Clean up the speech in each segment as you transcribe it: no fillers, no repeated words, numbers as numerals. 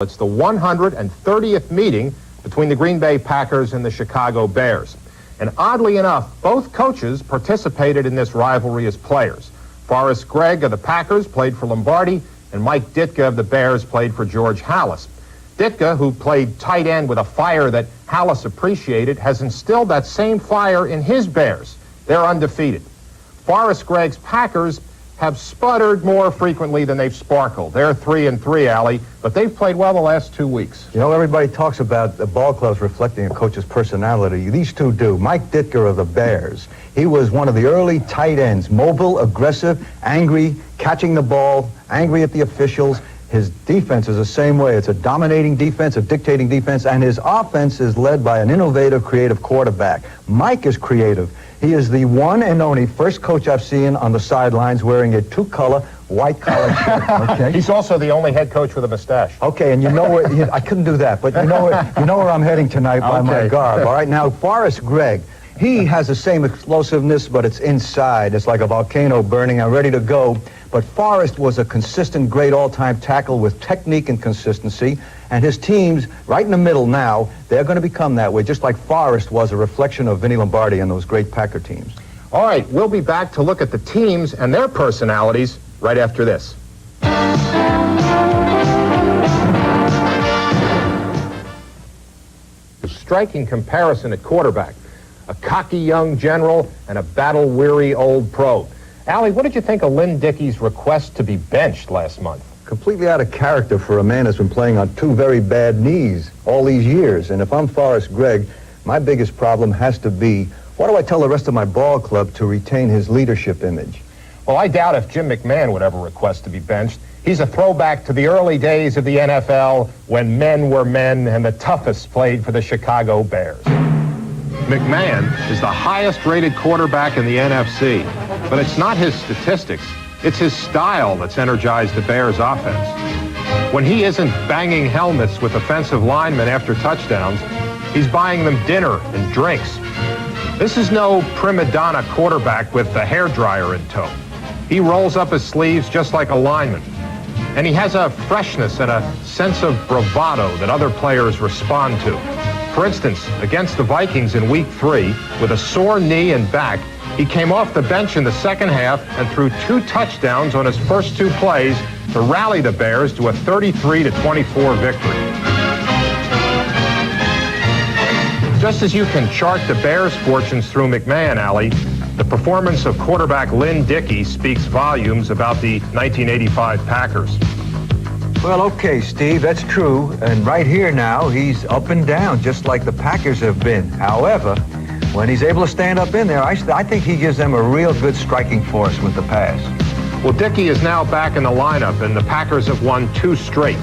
It's the 130th meeting between the Green Bay Packers and the Chicago Bears. And oddly enough, both coaches participated in this rivalry as players. Forrest Gregg of the Packers played for Lombardi, and Mike Ditka of the Bears played for George Halas. Ditka, who played tight end with a fire that Halas appreciated, has instilled that same fire in his Bears. They're undefeated. Forrest Gregg's Packers have sputtered more frequently than they've sparkled. They're 3-3, Allie, but they've played well the last 2 weeks. You know, everybody talks about the ball clubs reflecting a coach's personality. These two do. Mike Ditka of the Bears, he was one of the early tight ends, mobile, aggressive, angry, catching the ball, angry at the officials. His defense is the same way. It's a dominating defense, a dictating defense, and his offense is led by an innovative, creative quarterback. Mike is creative. He is the one and only first coach I've seen on the sidelines wearing a two-color white collar shirt. Okay. He's also the only head coach with a mustache. Okay, and you know where I couldn't do that, but you know where I'm heading tonight by my garb. All right, now Forrest Gregg, he has the same explosiveness, but it's inside. It's like a volcano burning and ready to go. But Forrest was a consistent, great all-time tackle with technique and consistency. And his teams, right in the middle now, they're going to become that way, just like Forrest was a reflection of Vinnie Lombardi and those great Packer teams. All right, we'll be back to look at the teams and their personalities right after this. A striking comparison at quarterback. A cocky young general and a battle-weary old pro. Allie, what did you think of Lynn Dickey's request to be benched last month? Completely out of character for a man that's been playing on two very bad knees all these years. And if I'm Forrest Gregg, my biggest problem has to be, what do I tell the rest of my ball club to retain his leadership image? Well, I doubt if Jim McMahon would ever request to be benched. He's a throwback to the early days of the NFL when men were men and the toughest played for the Chicago Bears. McMahon is the highest-rated quarterback in the NFC, but it's not his statistics. It's his style that's energized the Bears' offense. When he isn't banging helmets with offensive linemen after touchdowns, he's buying them dinner and drinks. This is no prima donna quarterback with the hairdryer in tow. He rolls up his sleeves just like a lineman. And he has a freshness and a sense of bravado that other players respond to. For instance, against the Vikings in Week 3, with a sore knee and back, he came off the bench in the second half and threw 2 touchdowns on his first 2 plays to rally the Bears to a 33-24 victory. Just as you can chart the Bears' fortunes through McMahon, Allie, the performance of quarterback Lynn Dickey speaks volumes about the 1985 Packers. Well, okay, Steve, that's true. And right here now, he's up and down, just like the Packers have been. However, when he's able to stand up in there, I think he gives them a real good striking force with the pass. Well, Dickey is now back in the lineup, and the Packers have won 2 straight.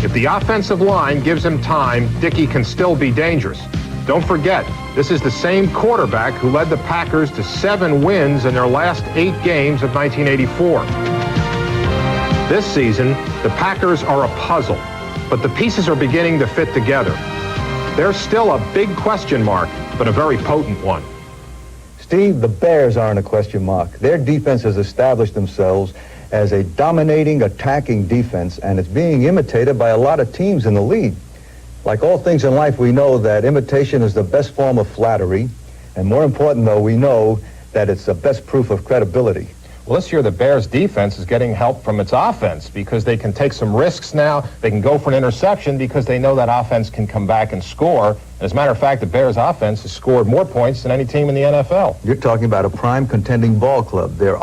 If the offensive line gives him time, Dickey can still be dangerous. Don't forget, this is the same quarterback who led the Packers to 7 wins in their last 8 games of 1984. This season, the Packers are a puzzle, but the pieces are beginning to fit together. They're still a big question mark, but a very potent one. Steve, the Bears aren't a question mark. Their defense has established themselves as a dominating, attacking defense, and it's being imitated by a lot of teams in the league. Like all things in life, we know that imitation is the best form of flattery, and more important, though, we know that it's the best proof of credibility. Well, this year the Bears' defense is getting help from its offense because they can take some risks now. They can go for an interception because they know that offense can come back and score. As a matter of fact, the Bears' offense has scored more points than any team in the NFL. You're talking about a prime contending ball club. Their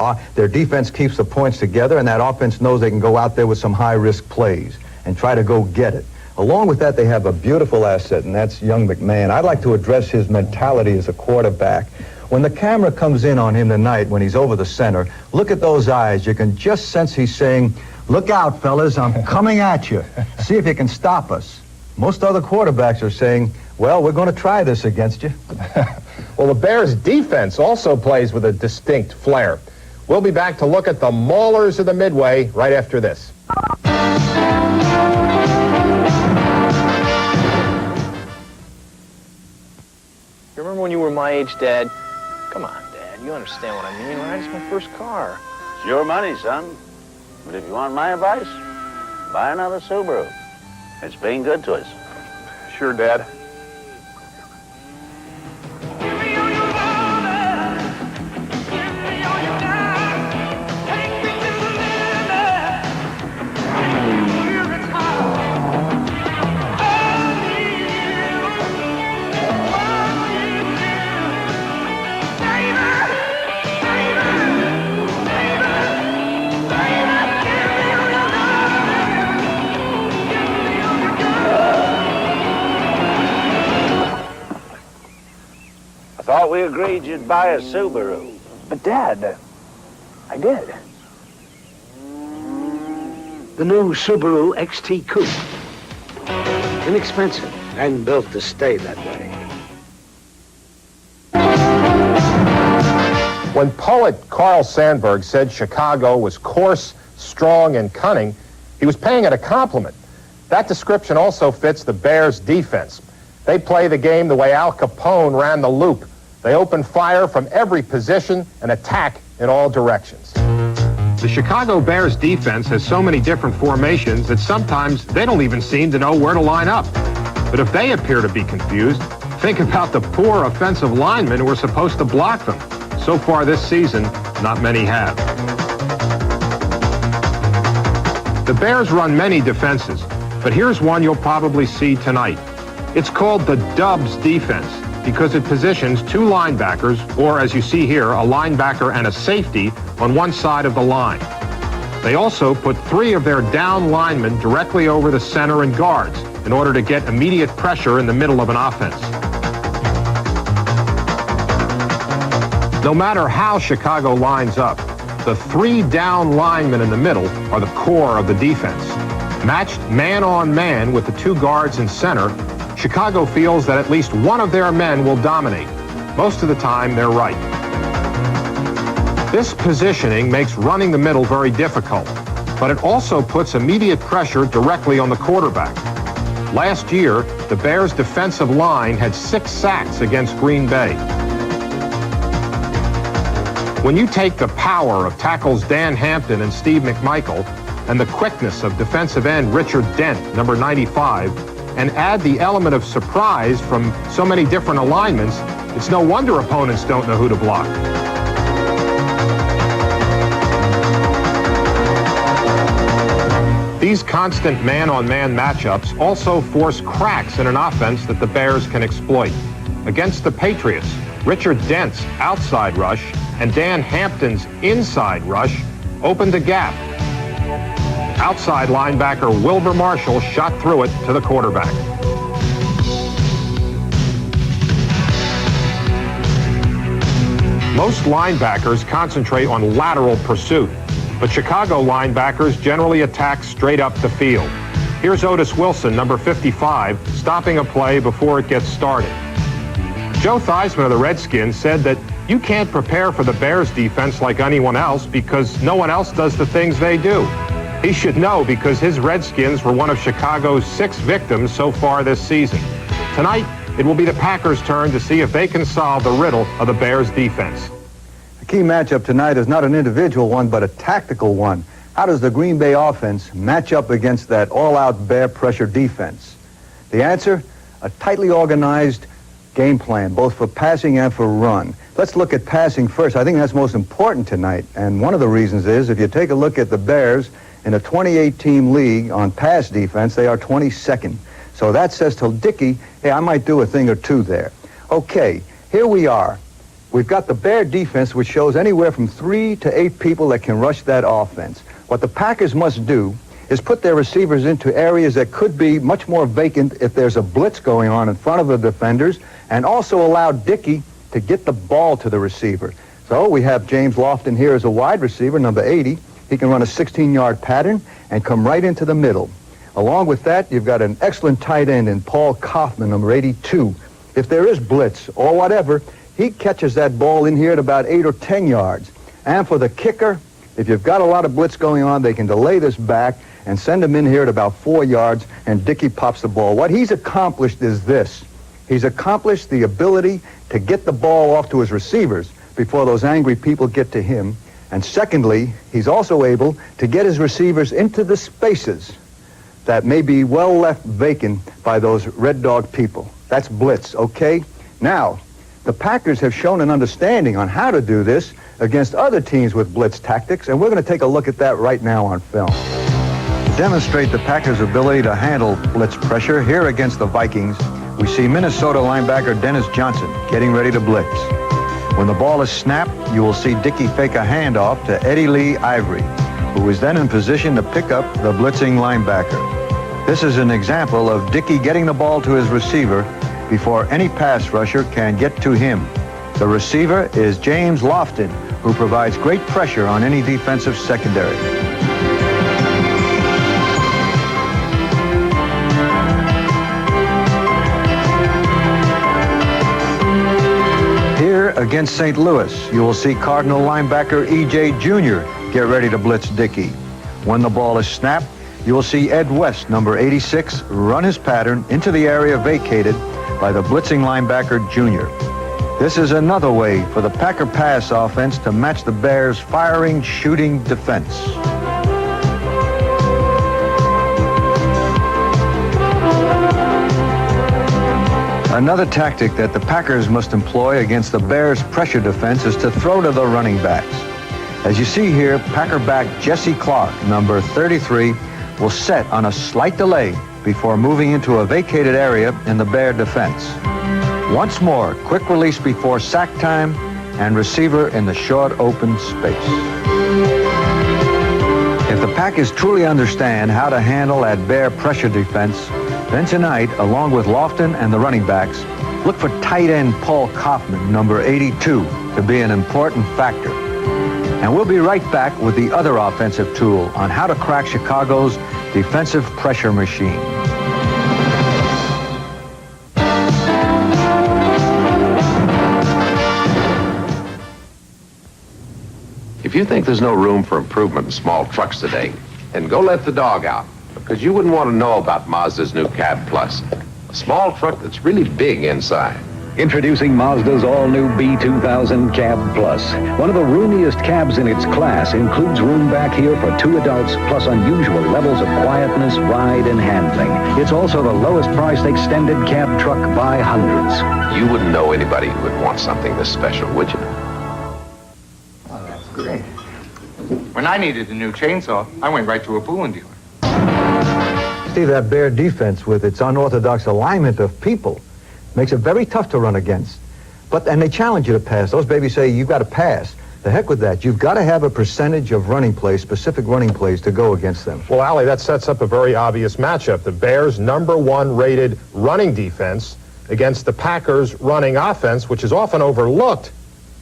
defense keeps the points together, and that offense knows they can go out there with some high-risk plays and try to go get it. Along with that, they have a beautiful asset, and that's young McMahon. I'd like to address his mentality as a quarterback. When the camera comes in on him tonight, when he's over the center, look at those eyes. You can just sense he's saying, "Look out, fellas, I'm coming at you. See if you can stop us." Most other quarterbacks are saying, "Well, we're going to try this against you." Well, the Bears' defense also plays with a distinct flair. We'll be back to look at the Maulers of the Midway right after this. You remember when you were my age, Dad? Come on, Dad, you understand what I mean, right? It's my first car. It's your money, son. But if you want my advice, buy another Subaru. It's been good to us. Sure, Dad. I thought we agreed you'd buy a Subaru. But, Dad, I did. The new Subaru XT Coupe. Inexpensive and built to stay that way. When poet Carl Sandburg said Chicago was coarse, strong, and cunning, he was paying it a compliment. That description also fits the Bears' defense. They play the game the way Al Capone ran the loop. They open fire from every position and attack in all directions. The Chicago Bears defense has so many different formations that sometimes they don't even seem to know where to line up. But if they appear to be confused, think about the poor offensive linemen who are supposed to block them. So far this season, not many have. The Bears run many defenses, but here's one you'll probably see tonight. It's called the Dubs defense because it positions two linebackers, or as you see here, a linebacker and a safety on one side of the line. They also put three of their down linemen directly over the center and guards in order to get immediate pressure in the middle of an offense. No matter how Chicago lines up, the three down linemen in the middle are the core of the defense. Matched man-on-man with the two guards in center, Chicago feels that at least one of their men will dominate. Most of the time, they're right. This positioning makes running the middle very difficult, but it also puts immediate pressure directly on the quarterback. Last year, the Bears' defensive line had 6 sacks against Green Bay. When you take the power of tackles Dan Hampton and Steve McMichael and the quickness of defensive end Richard Dent, number 95, and add the element of surprise from so many different alignments, it's no wonder opponents don't know who to block. These constant man-on-man matchups also force cracks in an offense that the Bears can exploit. Against the Patriots, Richard Dent's outside rush and Dan Hampton's inside rush opened a gap. Outside linebacker Wilbur Marshall shot through it to the quarterback. Most linebackers concentrate on lateral pursuit, but Chicago linebackers generally attack straight up the field. Here's Otis Wilson, number 55, stopping a play before it gets started. Joe Theismann of the Redskins said that you can't prepare for the Bears defense like anyone else because no one else does the things they do. He should know because his Redskins were one of Chicago's 6 victims so far this season. Tonight, it will be the Packers' turn to see if they can solve the riddle of the Bears' defense. The key matchup tonight is not an individual one, but a tactical one. How does the Green Bay offense match up against that all-out Bear pressure defense? The answer? A tightly organized game plan, both for passing and for run. Let's look at passing first. I think that's most important tonight. And one of the reasons is, if you take a look at the Bears, in a 28-team league on pass defense, they are 22nd. So that says to Dickey, hey, I might do a thing or two there. Okay, here we are. We've got the Bear defense, which shows anywhere from 3 to 8 people that can rush that offense. What the Packers must do is put their receivers into areas that could be much more vacant if there's a blitz going on in front of the defenders, and also allow Dickey to get the ball to the receiver. So we have James Lofton here as a wide receiver, number 80. He can run a 16-yard pattern and come right into the middle. Along with that, you've got an excellent tight end in Paul Kaufman, number 82. If there is blitz or whatever, he catches that ball in here at about 8 or 10 yards. And for the kicker, if you've got a lot of blitz going on, they can delay this back and send him in here at about 4 yards, and Dickey pops the ball. What he's accomplished is this. He's accomplished the ability to get the ball off to his receivers before those angry people get to him. And secondly, he's also able to get his receivers into the spaces that may be well left vacant by those Red Dog people. That's blitz, okay? Now, the Packers have shown an understanding on how to do this against other teams with blitz tactics, and we're going to take a look at that right now on film. To demonstrate the Packers' ability to handle blitz pressure here against the Vikings, we see Minnesota linebacker Dennis Johnson getting ready to blitz. When the ball is snapped, you will see Dickey fake a handoff to Eddie Lee Ivory, who is then in position to pick up the blitzing linebacker. This is an example of Dickey getting the ball to his receiver before any pass rusher can get to him. The receiver is James Lofton, who provides great pressure on any defensive secondary. Here against St. Louis, you will see Cardinal linebacker E.J. Jr. get ready to blitz Dickey. When the ball is snapped, you will see Ed West, number 86, run his pattern into the area vacated by the blitzing linebacker Jr. This is another way for the Packer pass offense to match the Bears' firing, shooting defense. Another tactic that the Packers must employ against the Bears' pressure defense is to throw to the running backs. As you see here, Packer back Jesse Clark, number 33, will set on a slight delay before moving into a vacated area in the Bear defense. Once more, quick release before sack time and receiver in the short open space. If the Packers truly understand how to handle that Bear pressure defense, then tonight, along with Lofton and the running backs, look for tight end Paul Kaufman, number 82, to be an important factor. And we'll be right back with the other offensive tool on how to crack Chicago's defensive pressure machine. If you think there's no room for improvement in small trucks today, then go let the dog out, because you wouldn't want to know about Mazda's new Cab Plus, a small truck that's really big inside. Introducing Mazda's all-new B2000 Cab Plus. One of the roomiest cabs in its class, includes room back here for 2 adults, plus unusual levels of quietness, ride, and handling. It's also the lowest priced extended cab truck by hundreds. You wouldn't know anybody who would want something this special, would you? Oh, that's great. When I needed a new chainsaw, I went right to a Poolin dealer. See, that Bear defense with its unorthodox alignment of people makes it very tough to run against. And they challenge you to pass. Those babies say, you've got to pass. The heck with that. You've got to have a percentage of running plays, specific running plays, to go against them. Well, Allie, that sets up a very obvious matchup. The Bears' #1 rated running defense against the Packers' running offense, which is often overlooked,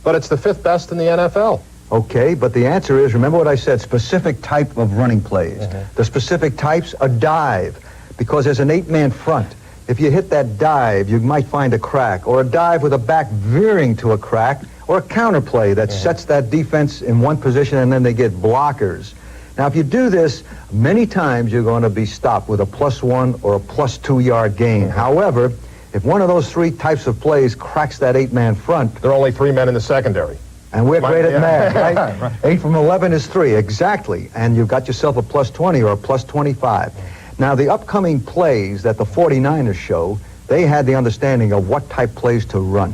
but it's the 5th best in the NFL. Okay, but the answer is, remember what I said, specific type of running plays. The specific types, a dive, because there's an 8-man front. If you hit that dive, you might find a crack, or a dive with a back veering to a crack, or a counterplay that sets that defense in one position and then they get blockers. Now, if you do this, many times you're going to be stopped with a +1 or a +2 yard gain. However, if one of those 3 types of plays cracks that 8-man front... There are only 3 men in the secondary. And we're great at math, right? Right. 8 from 11 is 3, exactly. And you've got yourself a +20 or a +25. Now, the upcoming plays that the 49ers show, they had the understanding of what type plays to run.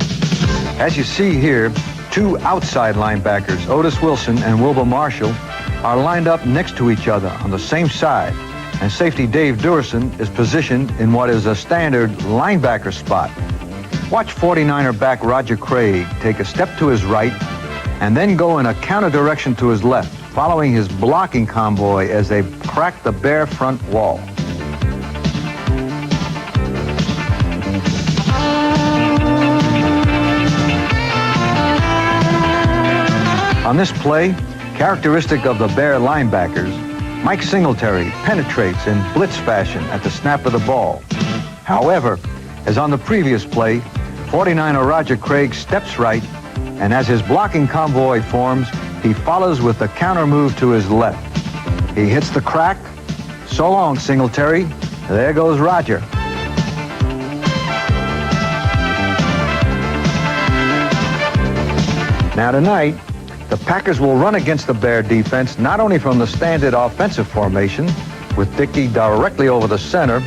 As you see here, 2 outside linebackers, Otis Wilson and Wilbur Marshall, are lined up next to each other on the same side. And safety Dave Durson is positioned in what is a standard linebacker spot. Watch 49er back Roger Craig take a step to his right and then go in a counter direction to his left, following his blocking convoy as they crack the Bear front wall. On this play, characteristic of the Bear linebackers, Mike Singletary penetrates in blitz fashion at the snap of the ball. However, as on the previous play, 49er Roger Craig steps right, and as his blocking convoy forms, he follows with the counter move to his left. He hits the crack. So long, Singletary. There goes Roger. Now tonight, the Packers will run against the Bear defense not only from the standard offensive formation, with Dickey directly over the center,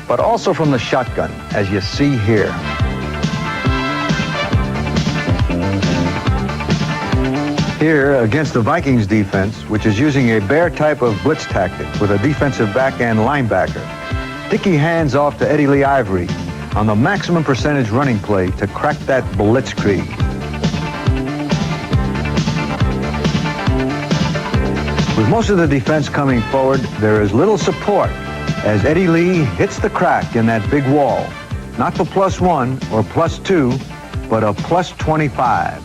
but also from the shotgun, as you see here. Here, against the Vikings defense, which is using a bear type of blitz tactic with a defensive back and linebacker, Dickey hands off to Eddie Lee Ivory on the maximum percentage running play to crack that blitzkrieg. With most of the defense coming forward, there is little support as Eddie Lee hits the crack in that big wall. Not for +1 or +2, but a +25.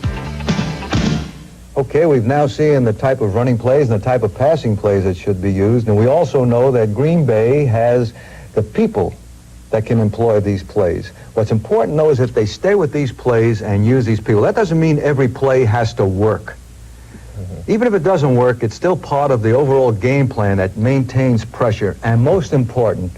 Okay, we've now seen the type of running plays and the type of passing plays that should be used, and we also know that Green Bay has the people that can employ these plays. What's important, though, is if they stay with these plays and use these people. That doesn't mean every play has to work. Even if it doesn't work, it's still part of the overall game plan that maintains pressure. And most important,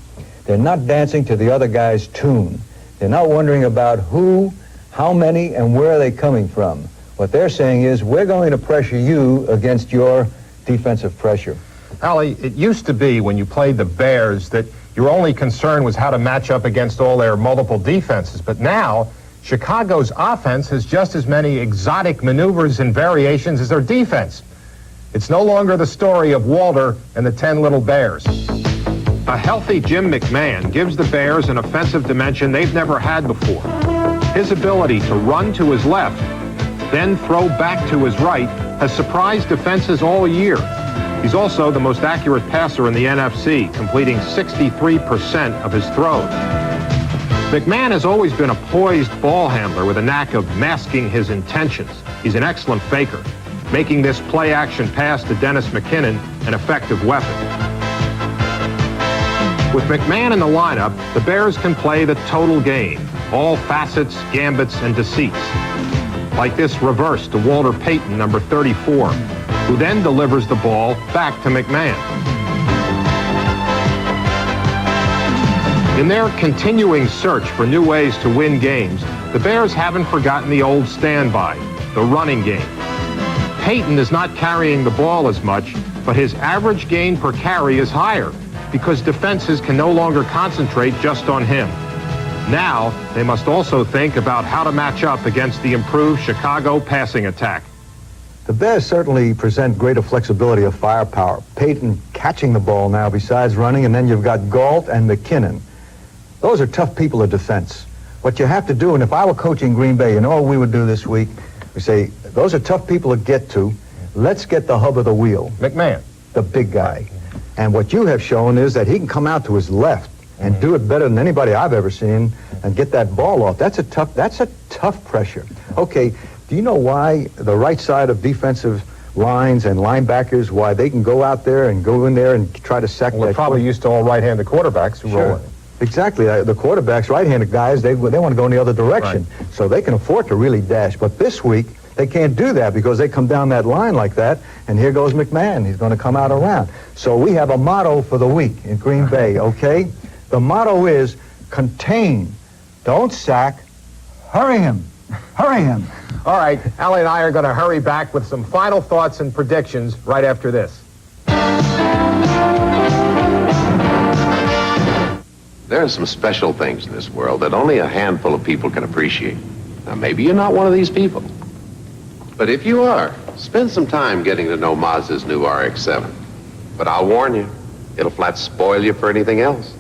they're not dancing to the other guy's tune. They're not wondering about who, how many, and where are they coming from. What they're saying is, we're going to pressure you against your defensive pressure. Allie, it used to be when you played the Bears that your only concern was how to match up against all their multiple defenses. But now, Chicago's offense has just as many exotic maneuvers and variations as their defense. It's no longer the story of Walter and the 10 Little Bears. A healthy Jim McMahon gives the Bears an offensive dimension they've never had before. His ability to run to his left, then throw back to his right, has surprised defenses all year. He's also the most accurate passer in the NFC, completing 63% of his throws. McMahon has always been a poised ball handler with a knack of masking his intentions. He's an excellent faker, making this play-action pass to Dennis McKinnon an effective weapon. With McMahon in the lineup, the Bears can play the total game, all facets, gambits, and deceits. Like this reverse to Walter Payton, number 34, who then delivers the ball back to McMahon. In their continuing search for new ways to win games, the Bears haven't forgotten the old standby, the running game. Payton is not carrying the ball as much, but his average gain per carry is higher because defenses can no longer concentrate just on him. Now, they must also think about how to match up against the improved Chicago passing attack. The Bears certainly present greater flexibility of firepower. Payton catching the ball now besides running, and then you've got Galt and McKinnon. Those are tough people of defense. What you have to do, and if I were coaching Green Bay, you know what we would do this week? We say, those are tough people to get to. Let's get the hub of the wheel. McMahon. The big guy. And what you have shown is that he can come out to his left and do it better than anybody I've ever seen and get that ball off. That's a tough pressure. Okay, do you know why the right side of defensive lines and linebackers, why they can go out there and go in there and try to sack Well, they're probably used to all right-handed quarterbacks who roll in. Exactly. The quarterbacks, right-handed guys, they want to go in the other direction. Right. So they can afford to really dash. But this week, they can't do that because they come down that line like that, and here goes McMahon. He's going to come out around. So we have a motto for the week in Green Bay, okay? The motto is contain, don't sack, hurry him, hurry him. All right, Allie and I are going to hurry back with some final thoughts and predictions right after this. There are some special things in this world that only a handful of people can appreciate. Now, maybe you're not one of these people. But if you are, spend some time getting to know Mazda's new RX-7. But I'll warn you, it'll flat spoil you for anything else.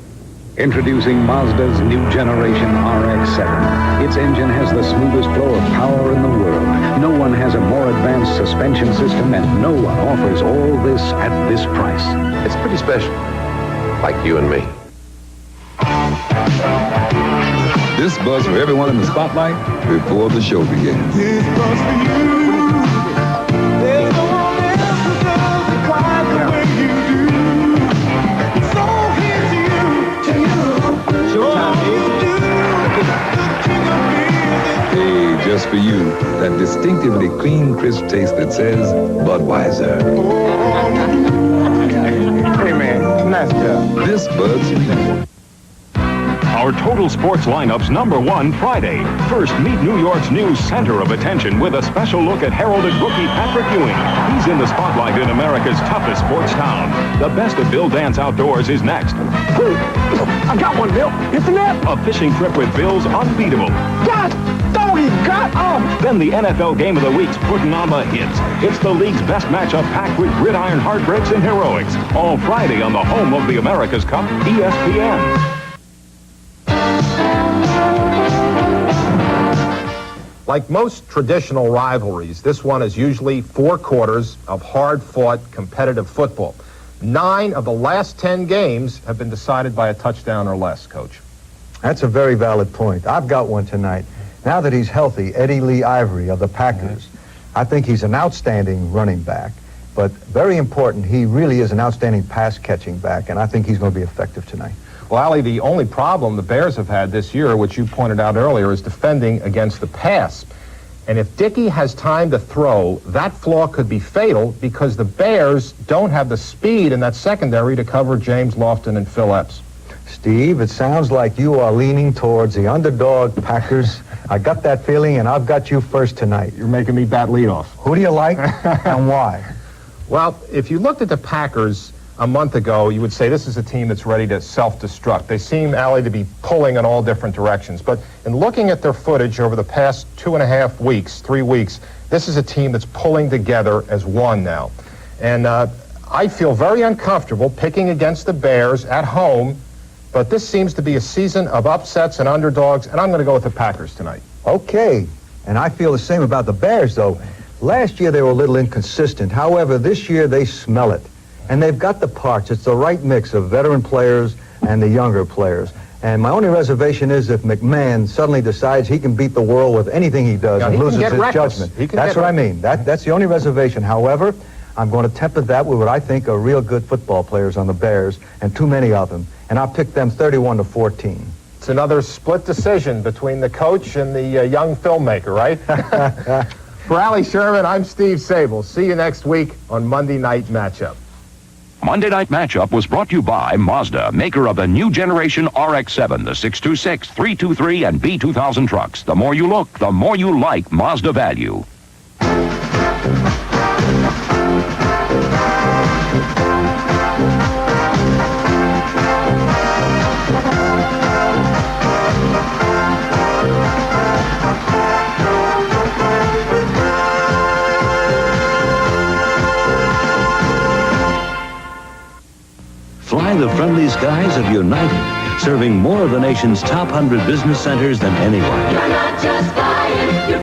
Introducing Mazda's new generation RX-7. Its engine has the smoothest flow of power in the world. No one has a more advanced suspension system, and no one offers all this at this price. It's pretty special, like you and me. This buzz for everyone in the spotlight before the show begins. This buzz for you. There's no one else who does it quite the way you do. So here's to you. Showtime, Hey, just for you, that distinctively clean, crisp taste that says Budweiser. Hey, man, nice job. This buzz for you. our total sports lineup's #1 Friday. First, meet New York's new center of attention with a special look at heralded rookie Patrick Ewing. He's in the spotlight in America's toughest sports town. The best of Bill Dance Outdoors is next. I got one, Bill. It's the net. A fishing trip with Bill's Unbeatable. God, doggy, got off. Then the NFL Game of the Week's putting on the hits. It's the league's best matchup packed with gridiron heartbreaks and heroics. All Friday on the home of the America's Cup, ESPN. Like most traditional rivalries, this one is usually 4 quarters of hard-fought competitive football. 9 of the last 10 games have been decided by a touchdown or less, Coach. That's a very valid point. I've got one tonight. Now that he's healthy, Eddie Lee Ivory of the Packers, I think he's an outstanding running back. But very important, he really is an outstanding pass-catching back, and I think he's going to be effective tonight. Well, Ali, the only problem the Bears have had this year, which you pointed out earlier, is defending against the pass. And if Dickey has time to throw, that flaw could be fatal because the Bears don't have the speed in that secondary to cover James Lofton and Phil Epps. Steve, it sounds like you are leaning towards the underdog Packers. I got that feeling, and I've got you first tonight. You're making me bat leadoff. Who do you like and why? Well, if you looked at the Packers a month ago, you would say this is a team that's ready to self-destruct. They seem, Allie, to be pulling in all different directions. But in looking at their footage over the past 2.5 weeks, 3 weeks, this is a team that's pulling together as one now. And I feel very uncomfortable picking against the Bears at home, but this seems to be a season of upsets and underdogs, and I'm going to go with the Packers tonight. Okay, and I feel the same about the Bears, though. Last year they were a little inconsistent. However, this year they smell it. And they've got the parts. It's the right mix of veteran players and the younger players. And my only reservation is if McMahon suddenly decides he can beat the world with anything he does and loses his judgment. That's what I mean. That's the only reservation. However, I'm going to temper that with what I think are real good football players on the Bears, and too many of them. And I'll pick them 31-14. It's another split decision between the coach and the young filmmaker, right? For Ali Sherman, I'm Steve Sable. See you next week on Monday Night Matchup. Monday Night Matchup was brought to you by Mazda, maker of the new generation RX-7, the 626, 323, and B2000 trucks. The more you look, the more you like Mazda value. Fly the friendly skies of United, serving more of the nation's top 100 business centers than anyone. You're not just flying, you're